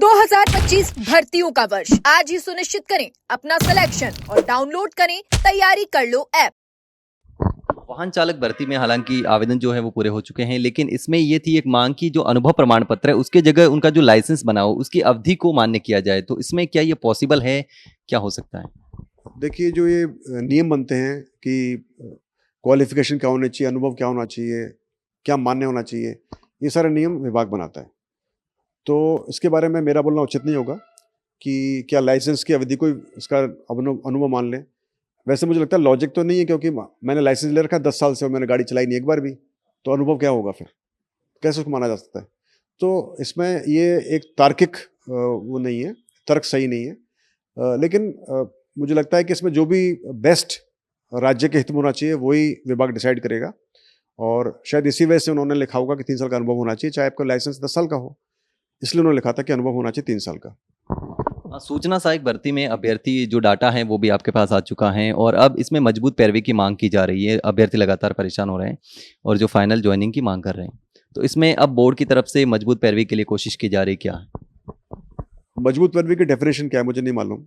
2025 भर्तियों का वर्ष आज ही सुनिश्चित करें अपना सिलेक्शन और डाउनलोड करें तैयारी कर लो ऐप। वाहन चालक भर्ती में हालांकि आवेदन जो है वो पूरे हो चुके हैं, लेकिन इसमें ये थी एक मांग की जो अनुभव प्रमाण पत्र है उसके जगह उनका जो लाइसेंस बना हो उसकी अवधि को मान्य किया जाए। तो इसमें क्या ये पॉसिबल है, क्या हो सकता है? देखिए, जो ये नियम बनते हैं कि क्वालिफिकेशन क्या होनी चाहिए, अनुभव क्या होना चाहिए, क्या मान्य होना चाहिए, ये सारे नियम विभाग बनाता है। तो इसके बारे में मेरा बोलना उचित नहीं होगा कि क्या लाइसेंस की अवधि को इसका अनुभव मान लें। वैसे मुझे लगता है लॉजिक तो नहीं है, क्योंकि मैंने लाइसेंस ले रखा है 10 साल से और मैंने गाड़ी चलाई नहीं एक बार भी, तो अनुभव क्या होगा फिर, कैसे उसको माना जा सकता है? तो इसमें ये एक तार्किक वो नहीं है, तर्क सही नहीं है। लेकिन मुझे लगता है कि इसमें जो भी बेस्ट राज्य के हित में होना चाहिए वही विभाग डिसाइड करेगा, और शायद इसी वजह से उन्होंने लिखा होगा कि 3 साल का अनुभव होना चाहिए, चाहे आपका लाइसेंस 10 साल का हो। इसलिए उन्होंने लिखा था कि अनुभव होना चाहिए 3 साल का। सूचना सहायक भर्ती में अभ्यर्थी जो डाटा है वो भी आपके पास आ चुका है और अब इसमें मजबूत पैरवी की मांग की जा रही है। अभ्यर्थी लगातार परेशान हो रहे हैं और जो फाइनल ज्वाइनिंग की मांग कर रहे हैं, तो इसमें अब बोर्ड की तरफ से मजबूत पैरवी के लिए कोशिश की जा रही, क्या है मजबूत पैरवी की डेफिनेशन क्या है मुझे नहीं मालूम।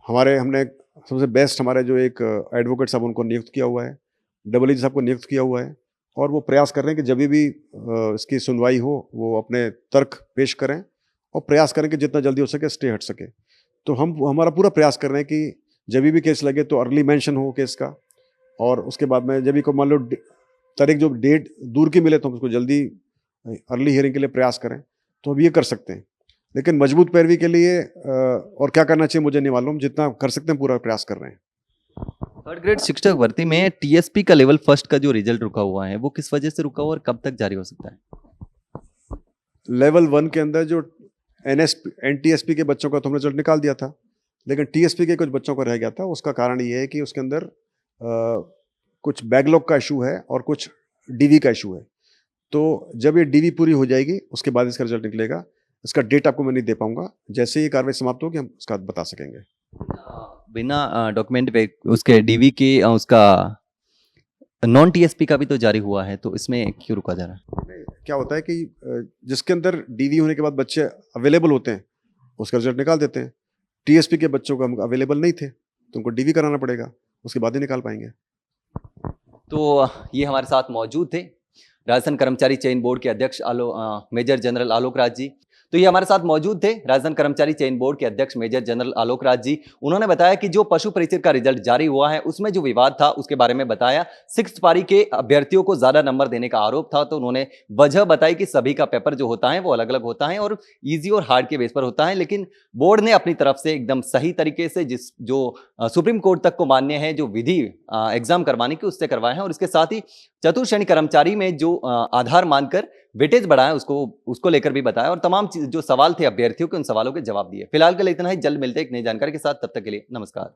हमने सबसे बेस्ट हमारे जो एक एडवोकेट साहब उनको नियुक्त किया हुआ है, डबल साहब को नियुक्त किया हुआ है, और वो प्रयास कर रहे हैं कि जब भी इसकी सुनवाई हो वो अपने तर्क पेश करें और प्रयास करें कि जितना जल्दी हो सके स्टे हट सके। तो हमारा पूरा प्रयास कर रहे हैं कि जब भी केस लगे तो अर्ली मेंशन हो केस का, और उसके बाद में जब भी को मान लो तारीख जो डेट दूर की मिले तो हम उसको जल्दी अर्ली हियरिंग के लिए प्रयास करें, तो अब ये कर सकते हैं। लेकिन मजबूत पैरवी के लिए और क्या करना चाहिए मुझे नहीं मालूम, जितना कर सकते हैं पूरा प्रयास कर रहे हैं। थर्ड ग्रेड शिक्षक भर्ती में टीएसपी का लेवल फर्स्ट का जो रिजल्ट रुका हुआ है वो किस वजह से रुका हुआ और कब तक जारी हो सकता है? लेवल 1 के अंदर जो एनटीएसपी के बच्चों का तो हमने रिजल्ट निकाल दिया था, लेकिन टीएसपी के कुछ बच्चों का रह गया था। उसका कारण ये है कि उसके अंदर कुछ बैकलॉग का इशू है और कुछ डीवी का इशू है। तो जब ये डीवी पूरी हो जाएगी उसके बाद इसका रिजल्ट निकलेगा। इसका डेट आपको मैं नहीं दे पाऊंगा, जैसे ही कार्रवाई समाप्त होगी हम उसका बता सकेंगे। बिना डॉक्यूमेंट पे उसके डीवी के उसका नॉन टीएसपी का भी तो जारी हुआ है, तो इसमें क्यों रुका जा रहा है? क्या होता है कि जिसके अंदर डीवी होने के बाद बच्चे अवेलेबल होते हैं उसका रिजल्ट निकाल देते हैं। टीएसपी के बच्चों को अवेलेबल नहीं थे तो उनको डीवी कराना पड़ेगा, उसके बाद ही निकाल पाएंगे। तो ये हमारे साथ मौजूद थे राजस्थान कर्मचारी चयन बोर्ड के अध्यक्ष मेजर जनरल आलोक राज जी। तो ये हमारे साथ मौजूद थे राजस्थान कर्मचारी चयन बोर्ड के अध्यक्ष मेजर जनरल आलोक राज जी। उन्होंने बताया कि जो पशु परिचय का रिजल्ट जारी हुआ है उसमें जो विवाद था उसके बारे में बताया। 6th पारी के अभ्यर्थियों को ज्यादा नंबर देने का आरोप था, तो उन्होंने वजह बताई कि सभी का पेपर जो होता है वो अलग अलग होता है और ईजी और हार्ड के बेस पर होता है, लेकिन बोर्ड ने अपनी तरफ से एकदम सही तरीके से जो सुप्रीम कोर्ट तक को मान्य है जो विधि एग्जाम करवाने की उससे करवाए हैं, और इसके साथ ही चतुर्थ श्रेणी कर्मचारी में जो आधार मानकर वेटेज बढ़ाया उसको लेकर भी बताया, और तमाम जो सवाल थे अभ्यर्थियों के उन सवालों के जवाब दिए। फिलहाल के लिए इतना ही, जल्द मिलते हैं एक नई जानकारी के साथ, तब तक के लिए नमस्कार।